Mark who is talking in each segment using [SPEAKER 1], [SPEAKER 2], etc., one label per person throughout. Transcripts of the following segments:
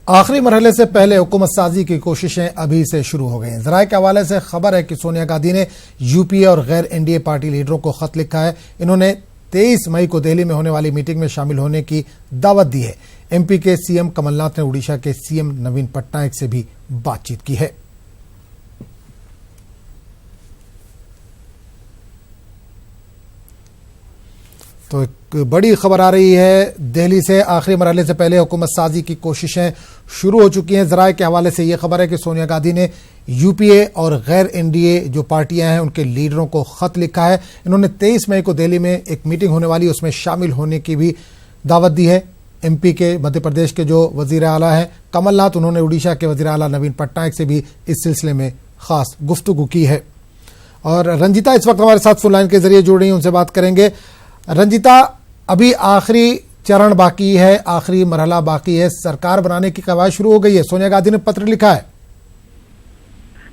[SPEAKER 1] आखिरी मरहले से पहले हुकूमत साजी की कोशिशें अभी से शुरू हो गई हैं। जराये के हवाले से खबर है कि सोनिया गांधी ने यूपीए और गैर एनडीए पार्टी लीडरों को खत लिखा है। इन्होंने 23 मई को दिल्ली में होने वाली मीटिंग में शामिल होने की दावत दी है। एमपी के सीएम कमलनाथ ने उड़ीसा के सीएम नवीन पटनायक से भी बातचीत की है। तो एक बड़ी खबर आ रही है दिल्ली से। आखिरी मरहले से पहले हुकूमत साजी की कोशिशें शुरू हो चुकी हैं। जराये के हवाले से यह खबर है कि सोनिया गांधी ने यूपीए और गैर एनडीए जो पार्टियां हैं उनके लीडरों को खत लिखा है। इन्होंने 23 मई को दिल्ली में एक मीटिंग होने वाली उसमें शामिल होने की भी दावत दी है। एमपी के मध्य प्रदेश के जो वजीर आला हैं कमलनाथ, उन्होंने उड़ीसा के वजीर आला नवीन पटनायक से भी इस सिलसिले में खास गुफ्तगू की है। और रंजिता इस वक्त हमारे साथ फोन लाइन के जरिए जुड़ रही हैं, उनसे बात करेंगे। रंजिता, अभी आखिरी चरण बाकी है, आखिरी मरहला बाकी है, सरकार बनाने की कवायद शुरू हो गई है। सोनिया गांधी ने पत्र लिखा है।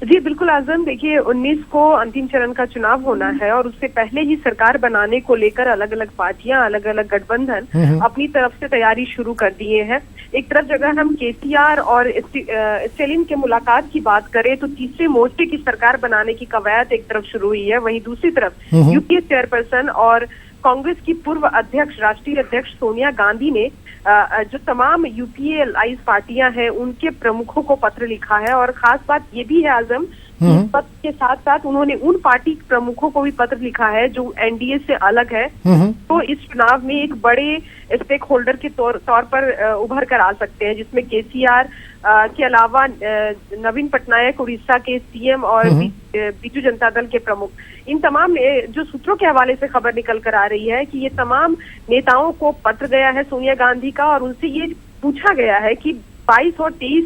[SPEAKER 2] जी बिल्कुल आजम, देखिए 19 को अंतिम चरण का चुनाव होना है और उससे पहले ही सरकार बनाने को लेकर अलग अलग पार्टियां, अलग अलग गठबंधन अपनी तरफ से तैयारी शुरू कर दिए हैं। एक तरफ अगर हम केसीआर और स्टेलिन के मुलाकात की बात करें तो तीसरे मोर्चे की सरकार बनाने की कवायद एक तरफ शुरू हुई है। वहीं दूसरी तरफ यूपीए चेयरपर्सन और कांग्रेस की पूर्व अध्यक्ष, राष्ट्रीय अध्यक्ष सोनिया गांधी ने जो तमाम यूपीए अलाइज पार्टियां हैं उनके प्रमुखों को पत्र लिखा है। और खास बात ये भी है आजम, इस पत्र के साथ साथ उन्होंने उन पार्टी प्रमुखों को भी पत्र लिखा है जो एनडीए से अलग है, तो इस चुनाव में एक बड़े स्टेक होल्डर के तौर पर उभर कर आ सकते हैं, जिसमें केसीआर के अलावा नवीन पटनायक उड़ीसा के सीएम और बीजू जनता दल के प्रमुख। इन तमाम जो सूत्रों के हवाले से खबर निकल कर आ रही है कि ये तमाम नेताओं को पत्र गया है सोनिया गांधी का और उनसे ये पूछा गया है कि 22 और 23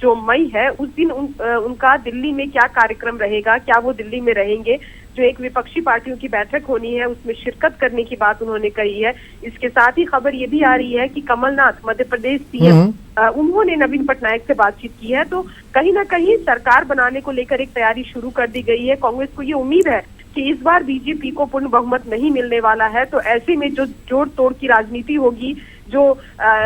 [SPEAKER 2] जो मई है उस दिन उनका दिल्ली में क्या कार्यक्रम रहेगा, क्या वो दिल्ली में रहेंगे। जो एक विपक्षी पार्टियों की बैठक होनी है उसमें शिरकत करने की बात उन्होंने कही है। इसके साथ ही खबर ये भी आ रही है कि कमलनाथ मध्य प्रदेश सीएम, उन्होंने नवीन पटनायक से बातचीत की है। तो कहीं ना कहीं सरकार बनाने को लेकर एक तैयारी शुरू कर दी गई है। कांग्रेस को ये उम्मीद है कि इस बार बीजेपी को पूर्ण बहुमत नहीं मिलने वाला है, तो ऐसे में जो जोड़ तोड़ की राजनीति होगी, जो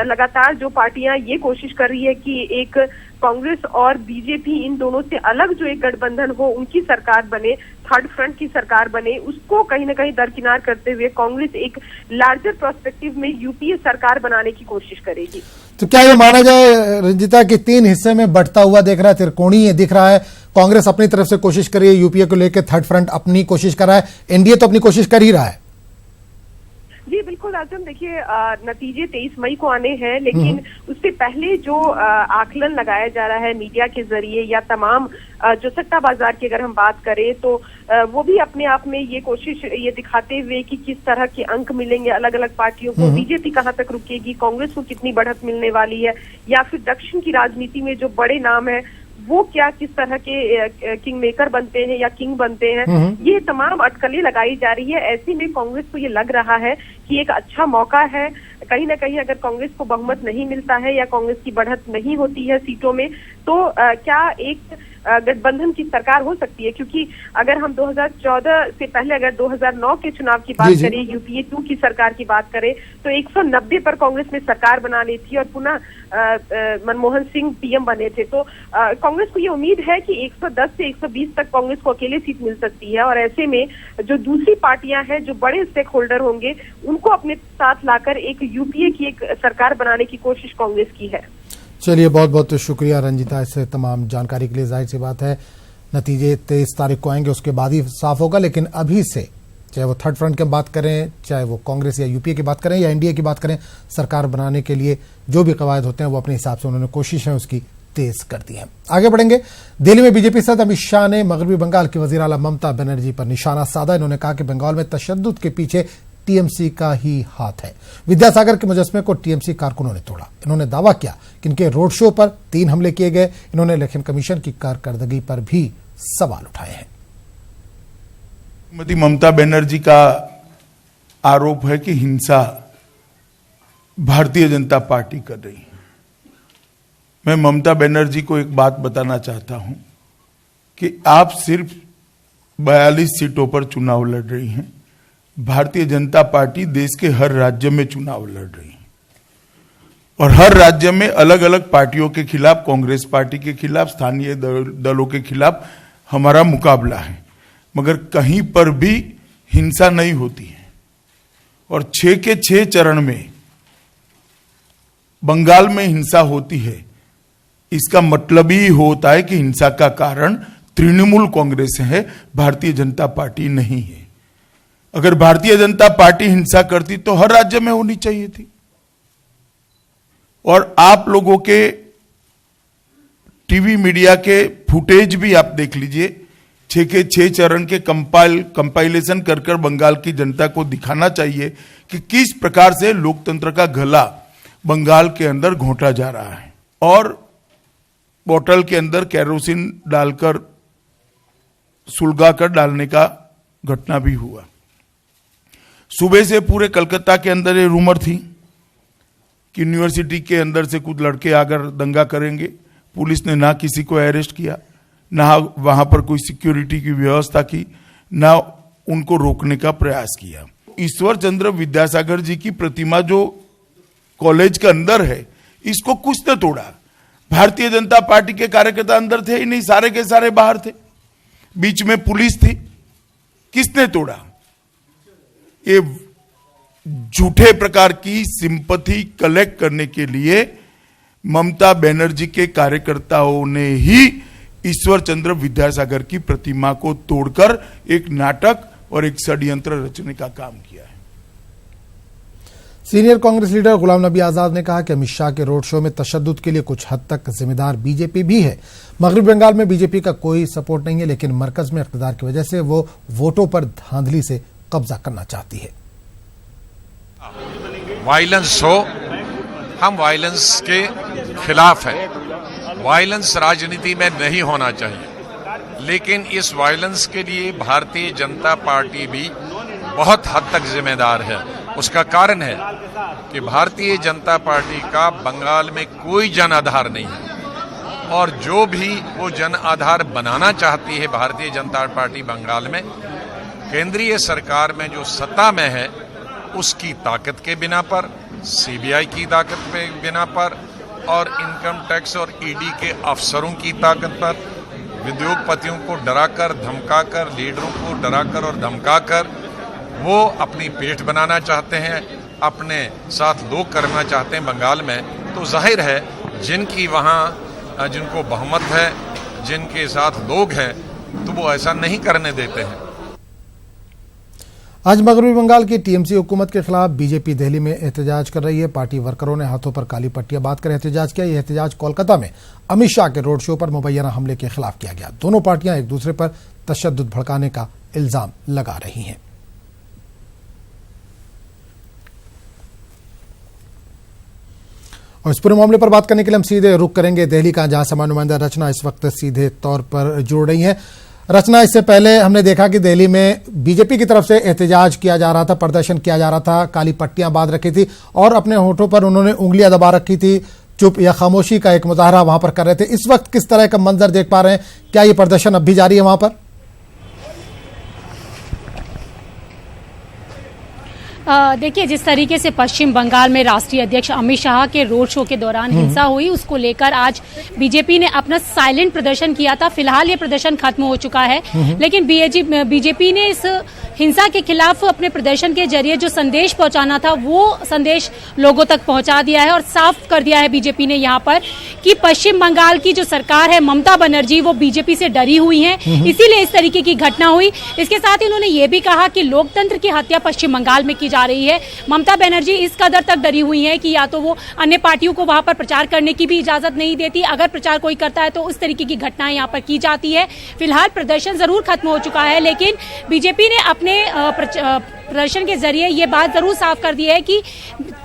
[SPEAKER 2] लगातार जो पार्टियां ये कोशिश कर रही है कि एक कांग्रेस और बीजेपी इन दोनों से अलग जो एक गठबंधन हो उनकी सरकार बने, थर्ड फ्रंट की सरकार बने, उसको कहीं ना कहीं दरकिनार करते हुए कांग्रेस एक लार्जर पर्सपेक्टिव में यूपीए सरकार बनाने की कोशिश करेगी।
[SPEAKER 1] तो क्या ये माना जाए रंजिता कि 3 हिस्से में बढ़ता हुआ देख रहा है, त्रिकोणीय दिख रहा है? कांग्रेस अपनी तरफ से कोशिश कर रही है यूपीए को लेकर, थर्ड फ्रंट अपनी कोशिश कर रहा है, एनडीए तो अपनी कोशिश कर ही रहा है।
[SPEAKER 2] जी बिल्कुल आजम, देखिए नतीजे 23 मई को आने हैं, लेकिन उससे पहले जो आकलन लगाया जा रहा है मीडिया के जरिए या तमाम जो सट्टा बाजार की अगर हम बात करें तो वो भी अपने आप में ये कोशिश ये दिखाते हुए कि किस तरह के अंक मिलेंगे अलग अलग पार्टियों को, बीजेपी कहां तक रुकेगी, कांग्रेस को कितनी बढ़त मिलने वाली है, या फिर दक्षिण की राजनीति में जो बड़े नाम है वो क्या किस तरह के किंग मेकर बनते हैं या किंग बनते हैं, ये तमाम अटकलें लगाई जा रही है। ऐसे में कांग्रेस को ये लग रहा है कि एक अच्छा मौका है। कहीं ना कहीं अगर कांग्रेस को बहुमत नहीं मिलता है या कांग्रेस की बढ़त नहीं होती है सीटों में, तो क्या एक गठबंधन की सरकार हो सकती है। क्योंकि अगर हम 2014 से पहले अगर 2009 के चुनाव की बात करें, यूपीए 2 की सरकार की बात करें, तो 190 पर कांग्रेस ने सरकार बना ली थी और पुनः मनमोहन सिंह पीएम बने थे। तो कांग्रेस को ये उम्मीद है कि 110 से 120 तक कांग्रेस को अकेले सीट मिल सकती है। और ऐसे में जो दूसरी पार्टियां हैं, जो बड़े स्टेक होल्डर होंगे, उनको अपने साथ लाकर एक यूपीए की एक सरकार बनाने की कोशिश कांग्रेस की है।
[SPEAKER 1] चलिए, बहुत बहुत शुक्रिया रंजिता इससे तमाम जानकारी के लिए। जाहिर सी बात है नतीजे 23 तारीख को आएंगे, उसके बाद ही साफ होगा। लेकिन अभी से चाहे वो थर्ड फ्रंट की बात करें, चाहे वो कांग्रेस या यूपीए की बात करें या एनडीए की बात करें, सरकार बनाने के लिए जो भी कवायद होते हैं वो अपने हिसाब से उन्होंने कोशिशें उसकी तेज कर दी हैं। आगे बढ़ेंगे। दिल्ली में बीजेपी सदस्य अमित शाह ने मगरबी बंगाल की वजीर आला ममता बनर्जी पर निशाना साधा। इन्होंने कहा कि बंगाल में तशद्दुद के पीछे टीएमसी का ही हाथ है। विद्यासागर के मुजस्मे को टीएमसी कारकुनों ने तोड़ा। इन्होंने दावा किया कि इनके रोड शो पर 3 हमले किए गए। इन्होंने इलेक्शन कमीशन की कारकर्दगी पर भी सवाल उठाए हैं।
[SPEAKER 3] श्रीमती ममता बनर्जी का आरोप है कि हिंसा भारतीय जनता पार्टी कर रही है। मैं ममता बनर्जी को एक बात बताना चाहता हूं कि आप सिर्फ 42 सीटों पर चुनाव लड़ रही हैं। भारतीय जनता पार्टी देश के हर राज्य में चुनाव लड़ रही है और हर राज्य में अलग अलग पार्टियों के खिलाफ, कांग्रेस पार्टी के खिलाफ, स्थानीय दलों के खिलाफ हमारा मुकाबला है, मगर कहीं पर भी हिंसा नहीं होती है। और 6 के 6 चरण में बंगाल में हिंसा होती है, इसका मतलब ही होता है कि हिंसा का कारण तृणमूल कांग्रेस है, भारतीय जनता पार्टी नहीं है। अगर भारतीय जनता पार्टी हिंसा करती तो हर राज्य में होनी चाहिए थी। और आप लोगों के टीवी मीडिया के फुटेज भी आप देख लीजिए, 6 के 6 चरण के कंपाइलेशन कर बंगाल की जनता को दिखाना चाहिए कि किस प्रकार से लोकतंत्र का गला बंगाल के अंदर घोंटा जा रहा है। और बोतल के अंदर केरोसिन डालकर सुलगाकर डालने का घटना भी हुआ। सुबह से पूरे कलकत्ता के अंदर ये रूमर थी कि यूनिवर्सिटी के अंदर से कुछ लड़के आकर दंगा करेंगे। पुलिस ने ना किसी को अरेस्ट किया, ना वहां पर कोई सिक्योरिटी की व्यवस्था की, ना उनको रोकने का प्रयास किया। ईश्वर चंद्र विद्यासागर जी की प्रतिमा जो कॉलेज के अंदर है, इसको कुछ ने तोड़ा। भारतीय जनता पार्टी के कार्यकर्ता अंदर थे ही नहीं, सारे के सारे बाहर थे, बीच में पुलिस थी। किसने तोड़ा? ये झूठे प्रकार की सिंपैथी कलेक्ट करने के लिए ममता बनर्जी के कार्यकर्ताओं ने ही ईश्वर चंद्र विद्यासागर की प्रतिमा को तोड़कर एक नाटक और एक षड्यंत्र रचने का काम किया है।
[SPEAKER 1] सीनियर कांग्रेस लीडर गुलाम नबी आजाद ने कहा कि अमित शाह के रोड शो में तशद्दुद के लिए कुछ हद तक जिम्मेदार बीजेपी भी है। मगरबी बंगाल में बीजेपी का कोई सपोर्ट नहीं है, लेकिन मरकज में इख्तिदार की वजह से वो वोटों पर धांधली से कब्जा करना चाहती है।
[SPEAKER 4] वायलेंस हो, हम वायलेंस के खिलाफ हैं। वायलेंस राजनीति में नहीं होना चाहिए, लेकिन इस वायलेंस के लिए भारतीय जनता पार्टी भी बहुत हद तक जिम्मेदार है। उसका कारण है कि भारतीय जनता पार्टी का बंगाल में कोई जन आधार नहीं है, और जो भी वो जन आधार बनाना चाहती है भारतीय जनता पार्टी बंगाल में, केंद्रीय सरकार में जो सत्ता में है उसकी ताकत के बिना पर, सीबीआई की ताकत के बिना पर, और इनकम टैक्स और ईडी के अफसरों की ताकत पर, उद्योगपतियों को डराकर धमकाकर, लीडरों को डराकर और धमकाकर वो अपनी पेठ बनाना चाहते हैं, अपने साथ लोग करना चाहते हैं बंगाल में। तो जाहिर है जिनकी वहाँ जिनको बहुमत है, जिनके साथ लोग हैं, तो वो ऐसा नहीं करने देते हैं।
[SPEAKER 1] आज मगरबी बंगाल की टीएमसी हुकूमत के खिलाफ बीजेपी दिल्ली में एहतजाज कर रही है। पार्टी वर्करों ने हाथों पर काली पट्टियां बांधकर एहतजाज किया। यह एहतजाज कोलकाता में अमित शाह के रोड शो पर मुबैना हमले के खिलाफ किया गया। दोनों पार्टियां एक दूसरे पर तशद्दुद भड़काने का इल्जाम लगा रही हैं। और इस पूरे मामले पर बात करने के लिए हम सीधे रुख करेंगे दिल्ली का, जहां समाज नुमाइंदा रचना इस वक्त सीधे तौर पर जुड़ रही हैं। रचना, इससे पहले हमने देखा कि दिल्ली में बीजेपी की तरफ से एहतजाज किया जा रहा था, प्रदर्शन किया जा रहा था, काली पट्टियां बांध रखी थी और अपने होठों पर उन्होंने उंगलियां दबा रखी थी। चुप या खामोशी का एक मुजाहरा वहां पर कर रहे थे। इस वक्त किस तरह का मंजर देख पा रहे हैं? क्या ये प्रदर्शन अब भी जारी है वहां पर?
[SPEAKER 5] देखिए, जिस तरीके से पश्चिम बंगाल में राष्ट्रीय अध्यक्ष अमित शाह के रोड शो के दौरान हिंसा हुई, उसको लेकर आज बीजेपी ने अपना साइलेंट प्रदर्शन किया था। फिलहाल ये प्रदर्शन खत्म हो चुका है, लेकिन बीजेपी ने इस हिंसा के खिलाफ अपने प्रदर्शन के जरिए जो संदेश पहुंचाना था वो संदेश लोगों तक पहुंचा दिया है और साफ कर दिया है बीजेपी ने यहाँ पर कि पश्चिम बंगाल की जो सरकार है, ममता बनर्जी, वो बीजेपी से डरी हुई है, इसीलिए इस तरीके की घटना हुई। इसके साथ ही उन्होंने ये भी कहा कि लोकतंत्र की हत्या पश्चिम बंगाल में की जा रही है। ममता बनर्जी इस कदर तक डरी हुई है कि या तो वो अन्य पार्टियों को वहां पर प्रचार करने की भी इजाजत नहीं देती, अगर प्रचार कोई करता है तो उस तरीके की घटनाएं यहाँ पर की जाती है। फिलहाल प्रदर्शन जरूर खत्म हो चुका है, लेकिन बीजेपी ने अपने प्रदर्शन के जरिए ये बात जरूर साफ कर दी है कि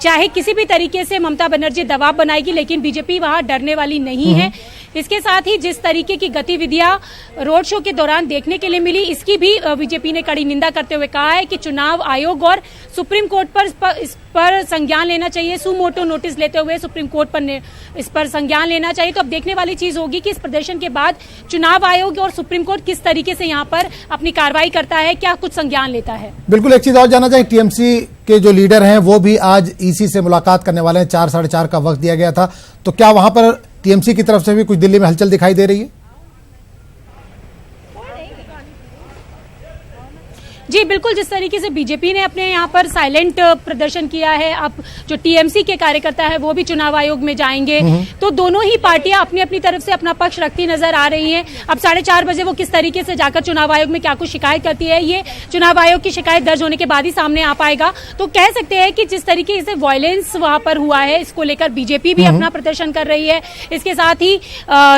[SPEAKER 5] चाहे किसी भी तरीके से ममता बनर्जी दबाव बनाएगी, लेकिन बीजेपी वहां डरने वाली नहीं है। इसके साथ ही जिस तरीके की गतिविधियां रोड शो के दौरान देखने के लिए मिली, इसकी भी बीजेपी ने कड़ी निंदा करते हुए कहा है कि चुनाव आयोग और सुप्रीम कोर्ट पर इस पर संज्ञान लेना चाहिए। सुमोटो नोटिस लेते हुए सुप्रीम कोर्ट पर इस पर संज्ञान लेना चाहिए। तो अब देखने वाली चीज होगी कि इस प्रदर्शन के बाद चुनाव आयोग और सुप्रीम कोर्ट किस तरीके से यहाँ पर अपनी कार्रवाई करता है, क्या कुछ संज्ञान लेता है।
[SPEAKER 1] बिल्कुल, एक चीज और जानना चाहिए, टीएमसी के जो लीडर हैं वो भी आज ईसी से मुलाकात करने वाले हैं। 4 साढ़े 4 का वक्त दिया गया था, तो क्या वहां पर टीएमसी की तरफ से भी कुछ दिल्ली में हलचल दिखाई दे रही है?
[SPEAKER 5] जी बिल्कुल, जिस तरीके से बीजेपी ने अपने यहाँ पर साइलेंट प्रदर्शन किया है, अब जो टीएमसी के कार्यकर्ता है वो भी चुनाव आयोग में जाएंगे, तो दोनों ही पार्टियां अपनी अपनी तरफ से अपना पक्ष रखती नजर आ रही हैं। अब 4:30 बजे वो किस तरीके से जाकर चुनाव आयोग में क्या कुछ शिकायत करती है, ये चुनाव आयोग की शिकायत दर्ज होने के बाद ही सामने आ पाएगा। तो कह सकते हैं कि जिस तरीके से वायलेंस वहां पर हुआ है, इसको लेकर बीजेपी भी अपना प्रदर्शन कर रही है। इसके साथ ही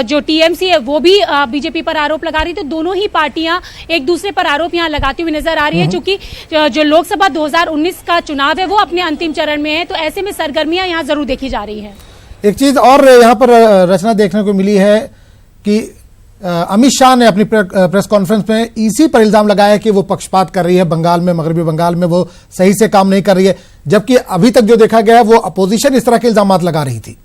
[SPEAKER 5] जो टीएमसी है वो भी बीजेपी पर आरोप लगा रही है। तो दोनों ही पार्टियां एक दूसरे पर आरोप यहाँ लगाती हुई नजर आ रही है। चूंकि जो लोकसभा 2019 का चुनाव है वो अपने अंतिम चरण में है, तो ऐसे में सरगर्मियां यहां जरूर देखी जा रही है।
[SPEAKER 1] एक चीज और यहां पर रचना देखने को मिली है कि अमित शाह ने अपनी प्रेस कॉन्फ्रेंस में ईसी पर इल्जाम लगाया कि वो पक्षपात कर रही है बंगाल में, मगरबी बंगाल में वो सही से काम नहीं कर रही है, जबकि अभी तक जो देखा गया है वो अपोजिशन इस तरह के इल्जाम लगा रही थी।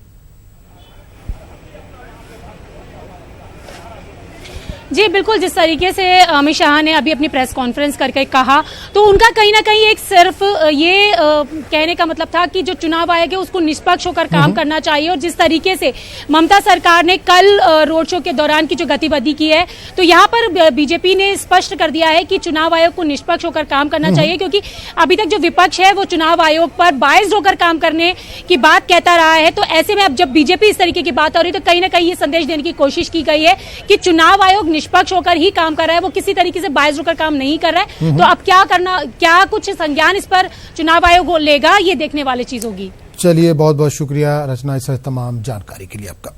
[SPEAKER 5] जी बिल्कुल, जिस तरीके से अमित शाह ने अभी अपनी प्रेस कॉन्फ्रेंस करके कहा, तो उनका कहीं ना कहीं एक सिर्फ ये कहने का मतलब था कि जो चुनाव आयोग है उसको निष्पक्ष होकर काम करना चाहिए। और जिस तरीके से ममता सरकार ने कल रोड शो के दौरान की जो गतिविधि की है, तो यहाँ पर बीजेपी ने स्पष्ट कर दिया है कि चुनाव आयोग को निष्पक्ष होकर काम करना चाहिए, क्योंकि अभी तक जो विपक्ष है वो चुनाव आयोग पर बायस्ड होकर काम करने की बात कहता रहा है। तो ऐसे में अब जब बीजेपी इस तरीके की बात हो रही है, तो कहीं ना कहीं ये संदेश देने की कोशिश की गई है कि चुनाव आयोग निष्पक्ष होकर ही काम कर रहा है, वो किसी तरीके से बायस्ड होकर काम नहीं कर रहा है। तो अब क्या करना, क्या कुछ संज्ञान इस पर चुनाव आयोग लेगा, ये देखने वाली चीज होगी।
[SPEAKER 1] चलिए, बहुत बहुत शुक्रिया रचना इस तमाम जानकारी के लिए आपका।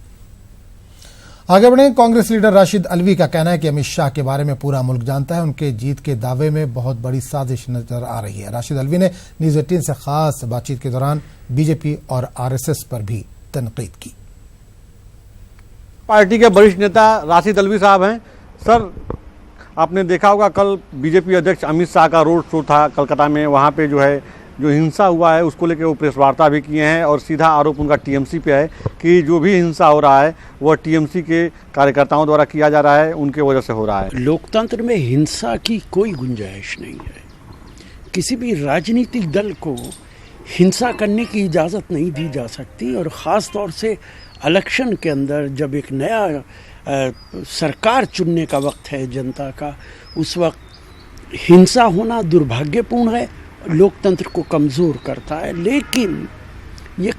[SPEAKER 1] आगे बढ़े, कांग्रेस लीडर राशिद अल्वी का कहना है कि अमित शाह के बारे में पूरा मुल्क जानता है, उनके जीत के दावे में बहुत बड़ी साजिश नजर आ रही है। राशिद अल्वी ने न्यूज 18 से खास बातचीत के दौरान बीजेपी और आरएसएस पर भी तनकीद की।
[SPEAKER 6] पार्टी के वरिष्ठ नेता राशिद अल्वी साहब हैं। सर, आपने देखा होगा कल बीजेपी अध्यक्ष अमित शाह का रोड शो था कलकत्ता में, वहाँ पे जो है जो हिंसा हुआ है उसको लेकर वो प्रेस वार्ता भी किए हैं और सीधा आरोप उनका टीएमसी पे है कि जो भी हिंसा हो रहा है वह टीएमसी के कार्यकर्ताओं द्वारा किया जा रहा है, उनके वजह से हो रहा है।
[SPEAKER 7] लोकतंत्र में हिंसा की कोई गुंजाइश नहीं है। किसी भी राजनीतिक दल को हिंसा करने की इजाज़त नहीं दी जा सकती, और ख़ास तौर से इलेक्शन के अंदर जब एक नया सरकार चुनने का वक्त है जनता का, उस वक्त हिंसा होना दुर्भाग्यपूर्ण है, लोकतंत्र को कमज़ोर करता है। लेकिन ये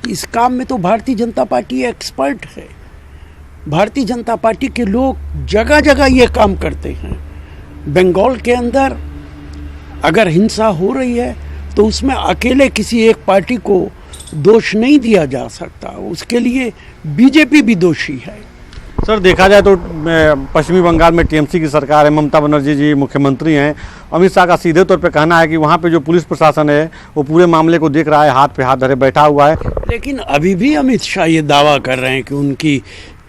[SPEAKER 7] इस काम में तो भारतीय जनता पार्टी एक्सपर्ट है। भारतीय जनता पार्टी के लोग जगह जगह ये काम करते हैं। बंगाल के अंदर अगर हिंसा हो रही है तो उसमें अकेले किसी एक पार्टी को दोष नहीं दिया जा सकता, उसके लिए बीजेपी भी दोषी है।
[SPEAKER 6] सर, देखा जाए तो पश्चिमी बंगाल में टीएमसी की सरकार है, ममता बनर्जी जी मुख्यमंत्री हैं। अमित शाह का सीधे तौर पे कहना है कि वहाँ पे जो पुलिस प्रशासन है वो पूरे मामले को देख रहा है, हाथ पे हाथ धरे बैठा हुआ है।
[SPEAKER 7] लेकिन अभी भी अमित शाह ये दावा कर रहे हैं कि उनकी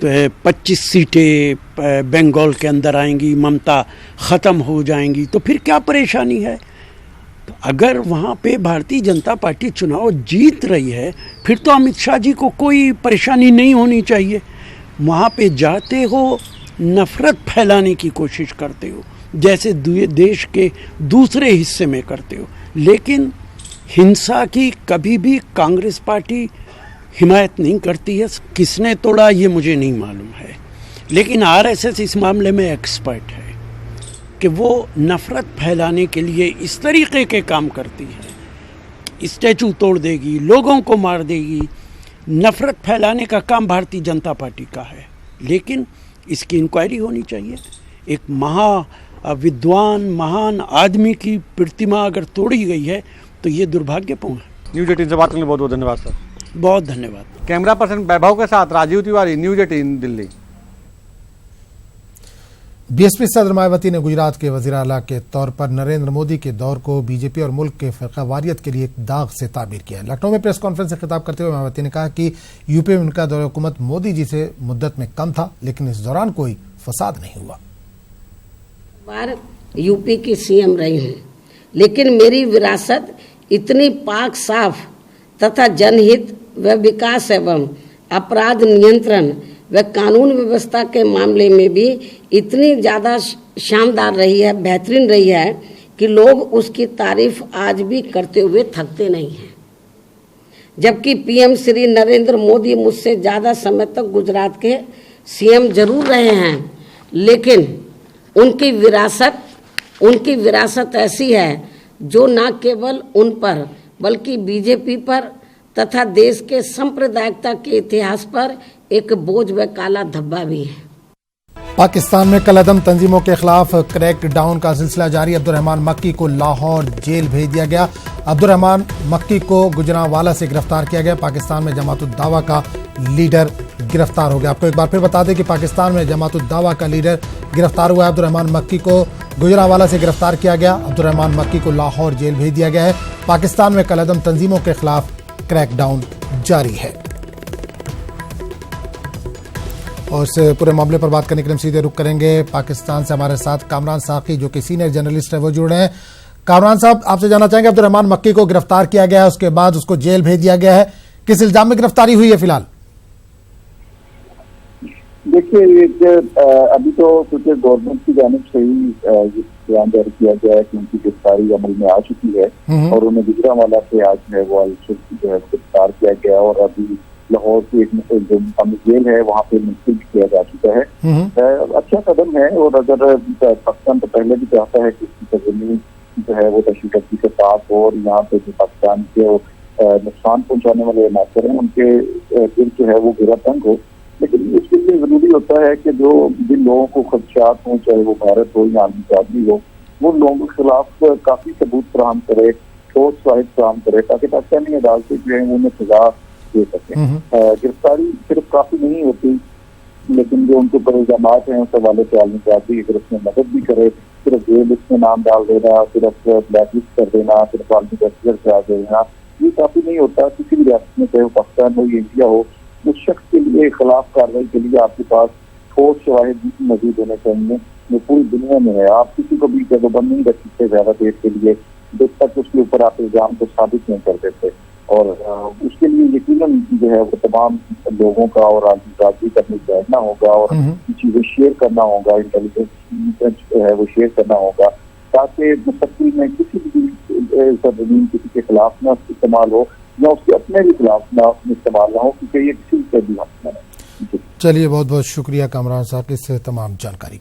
[SPEAKER 7] 25 सीटें बंगाल के अंदर आएंगी, ममता ख़त्म हो जाएंगी, तो फिर क्या परेशानी है? तो अगर वहाँ पे भारतीय जनता पार्टी चुनाव जीत रही है, फिर तो अमित शाह जी को कोई परेशानी नहीं होनी चाहिए। वहाँ पे जाते हो, नफरत फैलाने की कोशिश करते हो, जैसे देश के दूसरे हिस्से में करते हो। लेकिन हिंसा की कभी भी कांग्रेस पार्टी हिमायत नहीं करती है। किसने तोड़ा ये मुझे नहीं मालूम है, लेकिन आरएसएस इस मामले में एक्सपर्ट है कि वो नफरत फैलाने के लिए इस तरीके के काम करती है। स्टैचू तोड़ देगी, लोगों को मार देगी। नफरत फैलाने का काम भारतीय जनता पार्टी का है, लेकिन इसकी इंक्वायरी होनी चाहिए। एक विद्वान महान आदमी की प्रतिमा अगर तोड़ी गई है तो ये दुर्भाग्यपूर्ण है।
[SPEAKER 6] न्यूज 18 से बात करने बहुत बहुत धन्यवाद सर।
[SPEAKER 7] बहुत धन्यवाद।
[SPEAKER 6] कैमरा पर्सन वैभव के साथ राजीव तिवारी, न्यूज 18 दिल्ली।
[SPEAKER 1] बीएसपी सदर मायावती ने गुजरात के वजीर आला के तौर पर नरेंद्र मोदी के दौर को बीजेपी और मुल्क के फ़िरक़ावारियत के लिए एक दाग से ताबीर किया। लखनऊ में प्रेस कॉन्फ्रेंस से खिताब करते हुए मायावती ने कहा कि यूपी में उनका दौर हुकूमत मोदी जी से मुद्दत में कम था, लेकिन इस दौरान कोई फसाद नहीं हुआ।
[SPEAKER 8] बार यूपी की सीएम रही हूँ, लेकिन मेरी विरासत इतनी पाक साफ तथा जनहित व विकास एवं अपराध नियंत्रण व कानून व्यवस्था के मामले में भी इतनी ज़्यादा शानदार रही है, बेहतरीन रही है कि लोग उसकी तारीफ आज भी करते हुए थकते नहीं हैं। जबकि पीएम श्री नरेंद्र मोदी मुझसे ज़्यादा समय तक गुजरात के सीएम जरूर रहे हैं, लेकिन उनकी विरासत ऐसी है जो न केवल उन पर बल्कि बीजेपी पर तथा देश के सांप्रदायिकता के इतिहास पर एक बोझ व काला धब्बा भी है।
[SPEAKER 1] पाकिस्तान में कलअदम तंजीमों के खिलाफ क्रैक डाउन का सिलसिला जारी। अब्दुर्रहमान मक्की को लाहौर जेल भेज दिया गया। अब्दुर्रहमान मक्की को गुजरांवाला से गिरफ्तार किया गया। पाकिस्तान में जमात-उद-दावा का लीडर गिरफ्तार हो गया। आपको एक बार फिर बता दें कि पाकिस्तान में जमात-उद-दावा का लीडर गिरफ्तार हुआ है। अब्दुर्रहमान मक्की को गुजरांवाला से गिरफ्तार किया गया। अब्दुर्रहमान मक्की को लाहौर जेल भेज दिया गया है। पाकिस्तान में कलअदम तंजीमों के खिलाफ क्रैकडाउन जारी है। और इस पूरे मामले पर बात करने के लिए हम सीधे रुख करेंगे पाकिस्तान से। हमारे साथ कामरान साकी जो कि सीनियर जर्नलिस्ट है वो जुड़े हैं। कामरान साहब, आपसे जानना चाहेंगे, अब्दुर्रहमान मक्की को गिरफ्तार किया गया है, उसके बाद उसको जेल भेज दिया गया है, किस इल्जाम में गिरफ्तारी हुई है फिलहाल?
[SPEAKER 9] देखिए, अभी तो क्योंकि गवर्नमेंट की जानिब से ही बयान जारी किया गया है कि उनकी गिरफ्तारी अमल में आ चुकी है और उन्हें गुजरांवाला से आज जो है वो जो है गिरफ्तार किया गया और अभी लाहौर की एक जो जेल है वहाँ पे मुंतकिल किया जा चुका है। अच्छा कदम है। और अगर पाकिस्तान तो पहले भी चाहता है कि उसकी जमीन जो है वो दहशतगर्दी के पास हो और यहाँ पे जो पाकिस्तान के नुकसान पहुंचाने वाले नासर हैं उनके दिल जो है वो गिरा तंग हो, लेकिन इसके लिए जरूरी होता है कि जो जिन लोगों को खदशात हो, चाहे वो भारत हो या आदमी हो, वो लोगों के खिलाफ काफी सबूत फराहम करे, ठोस वाहिद फराहम करे ताकि पाकिस्तानी अदालतें जो है उन्हें सजा दे सकें। गिरफ्तारी सिर्फ काफी नहीं होती, लेकिन जो उनके ऊपर इल्जाम हैं उस हवाले से आलमी जाती अगर उसमें मदद भी करे, सिर्फ जेल लिस्ट में नाम डाल देना, सिर्फ ब्लैकलिस्ट कर देना, सिर्फ आलमी जाती करा देना, ये काफी नहीं होता। किसी भी रियासत में, चाहे वो पाकिस्तान हो या इंडिया हो, उस शख्स के लिए खिलाफ कार्रवाई के लिए आपके पास ठोस शवाहिद मौजूद होने चाहिए जो पूरी दुनिया में है। आप किसी को भी जगहबंद नहीं रख सकते ज्यादा देर के लिए जब तक उसके ऊपर आप इल्जाम को साबित नहीं कर देते। और उसके लिए यकीनन जो है वो तमाम लोगों का और आदमी का बैठना होगा और चीजें शेयर करना होगा, इंटेलिजेंस जो है वो शेयर करना होगा ताकि मुस्तकबिल में किसी भी सरजमीन किसी के खिलाफ ना इस्तेमाल हो या उसके अपने भी खिलाफ ना इस्तेमाल ना हो, क्योंकि ये किसी के भी हक में है।
[SPEAKER 1] चलिए, बहुत बहुत शुक्रिया कामरान साहब की इस तमाम जानकारी।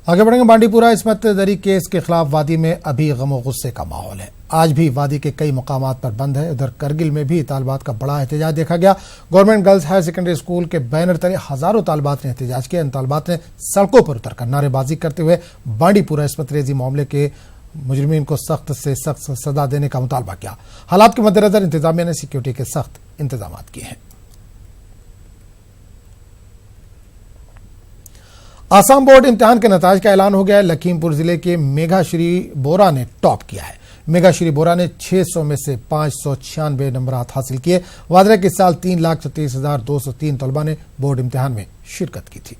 [SPEAKER 1] आगे बढ़ेंगे। बांडीपुरा इस्मत दरी केस के खिलाफ वादी में अभी गमो गुस्से का माहौल है। आज भी वादी के कई मुकामात पर बंद है। उधर करगिल में भी तालिबात का बड़ा एहतजाज देखा गया। Government girls higher secondary school के बैनर तले हजारों तालिबात ने एहतजाज किया। इन तालिबात ने सड़कों पर उतरकर नारेबाजी करते हुए बांडीपुरा इस्मत रेजी मामले के मुजरिमीन को सख्त से सख्त सजा देने का मुतालबा किया। हालात के मद्देनजर इंतजामिया ने सिक्योरिटी के सख्त इंतजाम किए हैं। आसाम बोर्ड इम्तिहान के नताज का ऐलान हो गया है। लखीमपुर जिले के मेघाश्री बोरा ने टॉप किया है। मेघाश्री बोरा ने 600 में से 596 नंबरात हासिल किए। वादरा के साल 3,36,203 तलबा ने बोर्ड इम्तिहान में शिरकत की थी।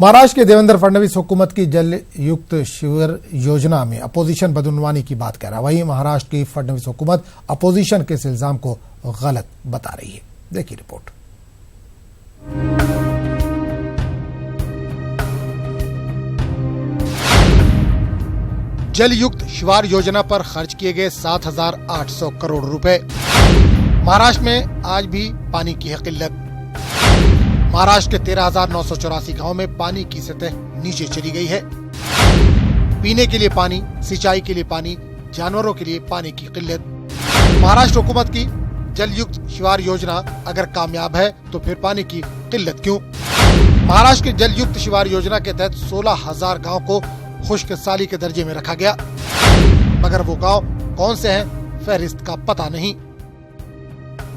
[SPEAKER 1] महाराष्ट्र के देवेंद्र फडणवीस हुकूमत की जल युक्त शिविर योजना में अपोजिशन बदउनवानी की बात कह रहा है। वहीं महाराष्ट्र की फडणवीस हुकूमत अपोजिशन के इस इल्जाम को गलत बता रही है। देखिए रिपोर्ट। जल युक्त शिवार योजना पर खर्च किए गए 7,800 करोड़ रुपए। महाराष्ट्र में आज भी पानी की है किल्लत। महाराष्ट्र के 13,984 गांवों में पानी की सतह नीचे चली गई है। पीने के लिए पानी, सिंचाई के लिए पानी, जानवरों के लिए पानी की किल्लत। महाराष्ट्र हुकूमत की जल युक्त शिवार योजना अगर कामयाब है तो फिर पानी की किल्लत क्यों? महाराष्ट्र के जल युक्त शिवार योजना के तहत 16,000 गांव को खुश्क साली के दर्जे में रखा गया, मगर वो गांव कौन से हैं फहरिस्त का पता नहीं।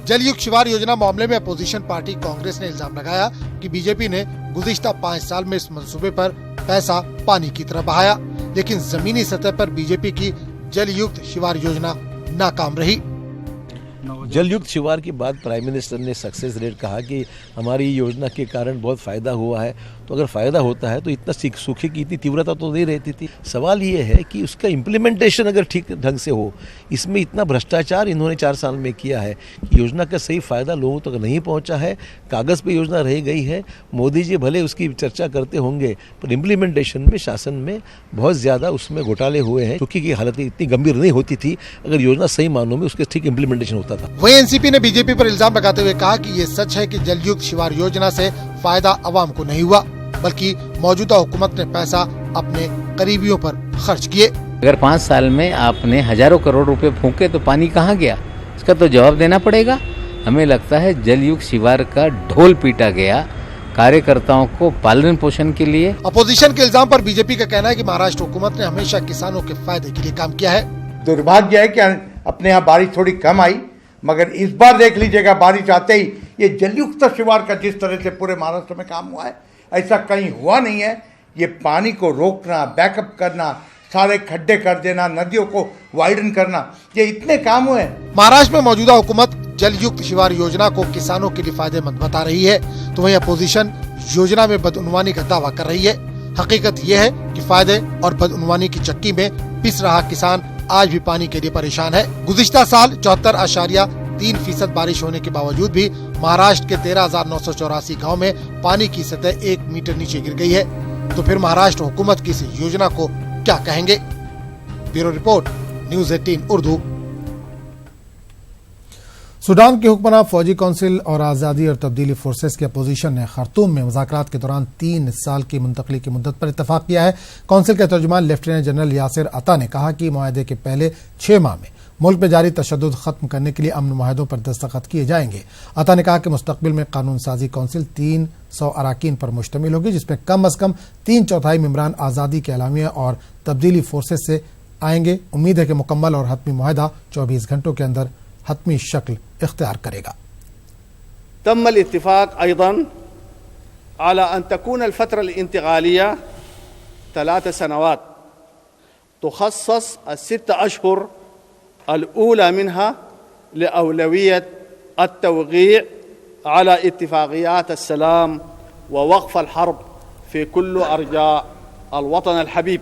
[SPEAKER 1] जलयुक्त शिवार योजना मामले में अपोजिशन पार्टी कांग्रेस ने इल्जाम लगाया कि बीजेपी ने गुज़िश्ता 5 साल में इस मंसूबे पर पैसा पानी की तरह बहाया, लेकिन जमीनी सतह पर बीजेपी की जलयुक्त शिवार योजना नाकाम रही।
[SPEAKER 10] जलयुक्त शिवार की बात प्राइम मिनिस्टर ने सक्सेस रेट कहा कि हमारी योजना के कारण बहुत फायदा हुआ है, तो अगर फायदा होता है तो इतना सूखे की इतनी तीव्रता तो नहीं रहती थी। सवाल ये है कि उसका इम्प्लीमेंटेशन अगर ठीक ढंग से हो, इसमें इतना भ्रष्टाचार इन्होंने 4 साल में किया है कि योजना का सही फायदा लोगों तक नहीं पहुंचा है। कागज पे योजना रह गई है, मोदी जी भले उसकी चर्चा करते होंगे पर इम्प्लीमेंटेशन में शासन में बहुत ज्यादा उसमें घोटाले हुए हैं, क्योंकि की हालत इतनी गंभीर नहीं होती थी अगर योजना सही मानों में उसके ठीक इम्प्लीमेंटेशन होता था।
[SPEAKER 1] वहीं एनसीपी ने बीजेपी पर इल्जाम लगाते हुए कहा कि ये सच है कि जलयुक्त शिवार योजना से फायदा अवाम को नहीं हुआ, बल्कि मौजूदा हुकूमत ने पैसा अपने करीबियों पर खर्च किए।
[SPEAKER 11] अगर 5 साल में आपने हजारों करोड़ रुपए फूंके तो पानी कहाँ गया, इसका तो जवाब देना पड़ेगा। हमें लगता है जलयुक्त शिवार का ढोल पीटा गया कार्यकर्ताओं को पालन पोषण के लिए।
[SPEAKER 1] अपोजिशन के इल्जाम पर बीजेपी का कहना है कि महाराष्ट्र हुकूमत ने हमेशा किसानों के फायदे के लिए काम किया है।
[SPEAKER 12] दुर्भाग्य है कि अपने यहाँ बारिश थोड़ी कम आई, मगर इस बार देख लीजिएगा बारिश आते ही ये जलयुक्त शिवार का जिस तरह से पूरे महाराष्ट्र में काम हुआ है ऐसा कहीं हुआ नहीं है। ये पानी को रोकना, बैकअप करना, सारे खड्डे कर देना, नदियों को वाइडन करना, ये इतने काम हुए।
[SPEAKER 1] महाराष्ट्र में मौजूदा हुकूमत जलयुक्त शिवार योजना को किसानों के लिए फायदेमंद बता रही है, तो वहीं अपोजिशन योजना में बदउनवानी का दावा कर रही है। हकीकत यह है कि फायदे और बदउनवानी की चक्की में पिस रहा किसान आज भी पानी के लिए परेशान है। गुज़िश्ता साल 74.3% बारिश होने के बावजूद भी महाराष्ट्र के 13,984 गाँव में पानी की सतह 1 मीटर नीचे गिर गई है। तो फिर महाराष्ट्र हुकूमत की इस योजना को क्या कहेंगे? Bureau report, news 18 Urdu. Sudan के हुक्मरान फौजी काउंसिल और आज़ादी और तब्दीली फोर्सेस की अपोजिशन ने खार्तूम में मुज़ाकरात के दौरान 3 साल की मुंतकली की मुद्दत पर इत्तफाक किया है। काउंसिल के तर्जुमान लेफ्टिनेंट जनरल यासिर अता ने कहा कि मुआहदे के पहले 6 माह में मुल्क में जारी तशद्दुद खत्म करने के लिए अमन मुआहदों पर दस्तखत किए जाएंगे। अता ने कहा कि मुस्तकबिल में कानून साजी काउंसिल 300 अराकीन पर मुश्तमिल होगी, जिसमें कम अज कम 3/4 मेंबरान आज़ादी के एलामिया और तब्दीली फोर्सेस से आएंगे। उम्मीद है कि मुकम्मल और हतमी मुआहदा 24 घंटों के अंदर हतमी शक्ल इख्तियार करेगा।
[SPEAKER 13] तम अल-इत्तिफाक अयदन अला अन तकून अल-फतरा अल-इंतकालिया 3 सनवात तुखस्सस अल-6 अशहुर अल-ऊला मिनहा लिअौलवियत अत-तवक़ी' अला इत्तिफाक़ियात अस्सलाम व वक़्फ़ अल-हर्ब फ़ी कुल्ल अर्जा अल-वतन अल-हबीब।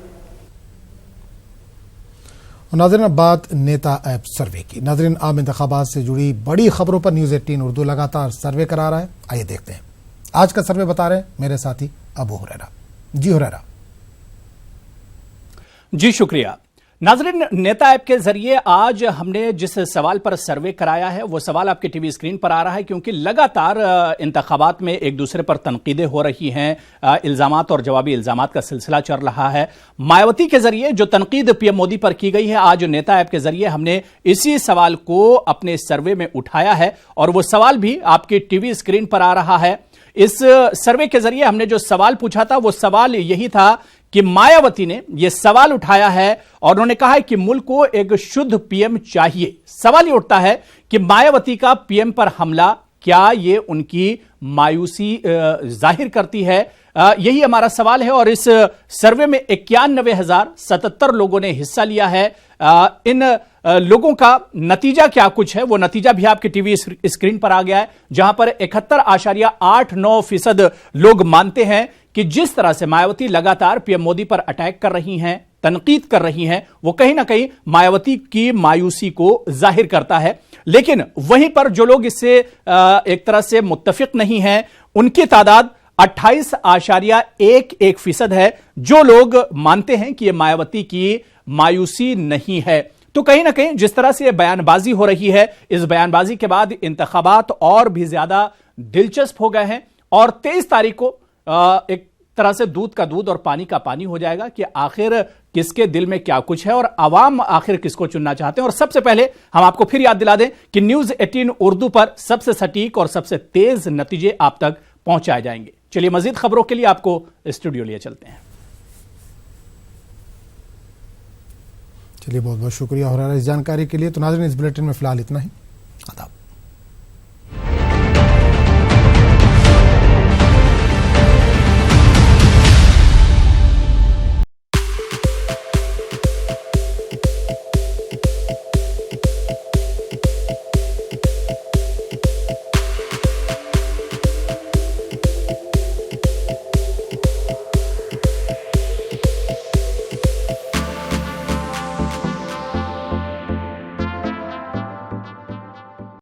[SPEAKER 1] नाज़रीन, अब बात नेता ऐप सर्वे की। नाज़रीन, आम इंतखाबात से जुड़ी बड़ी खबरों पर न्यूज़ 18 उर्दू लगातार सर्वे करा रहा है। आइए देखते हैं आज का सर्वे बता रहे हैं मेरे साथी अबू हुरैरा। जी हुरैरा।
[SPEAKER 14] जी शुक्रिया। नाज़रीन, नेता ऐप के जरिए आज हमने जिस सवाल पर सर्वे कराया है वो सवाल आपके टीवी स्क्रीन पर आ रहा है, क्योंकि लगातार इंतखाबात में एक दूसरे पर तनकीदें हो रही हैं, इल्जामात और जवाबी इल्जामात का सिलसिला चल रहा है। मायावती के जरिए जो तनकीद पीएम मोदी पर की गई है, आज नेता ऐप के जरिए हमने इसी सवाल को अपने सर्वे में उठाया है और वो सवाल भी आपकी टीवी स्क्रीन पर आ रहा है। इस सर्वे के जरिए हमने जो सवाल पूछा था वो सवाल यही था कि मायावती ने यह सवाल उठाया है और उन्होंने कहा है कि मुल्क को एक शुद्ध पीएम चाहिए। सवाल यह उठता है कि मायावती का पीएम पर हमला क्या ये उनकी मायूसी जाहिर करती है? यही हमारा सवाल है और इस सर्वे में 91,077 लोगों ने हिस्सा लिया है। इन लोगों का नतीजा क्या कुछ है वो नतीजा भी आपके टीवी स्क्रीन पर आ गया है, जहां पर 71.89% लोग मानते हैं कि जिस तरह से मायावती लगातार पीएम मोदी पर अटैक कर रही हैं, तनकीद कर रही हैं, वो कहीं ना कहीं मायावती की मायूसी को जाहिर करता है। लेकिन वहीं पर जो लोग इससे एक तरह से मुत्तफिक नहीं हैं, उनकी तादाद 28.11% है जो लोग मानते हैं कि यह मायावती की मायूसी नहीं है। तो कहीं ना कहीं जिस तरह से बयानबाजी हो रही है, इस बयानबाजी के बाद इंतखाबात और भी ज्यादा दिलचस्प हो गए हैं और 23 तारीख को एक तरह से दूध का दूध और पानी का पानी हो जाएगा कि आखिर किसके दिल में क्या कुछ है और आवाम आखिर किसको चुनना चाहते हैं। और सबसे पहले हम आपको फिर याद दिला दें कि न्यूज़ 18 उर्दू पर सबसे सटीक और सबसे तेज नतीजे आप तक पहुंचाए जाएंगे। चलिए मजीद खबरों के लिए आपको स्टूडियो लिए चलते हैं।
[SPEAKER 1] चलिए, बहुत बहुत शुक्रिया हो रहा है इस जानकारी के लिए। तो नाज़रीन, इस बुलेटिन में फिलहाल इतना ही। आदाब।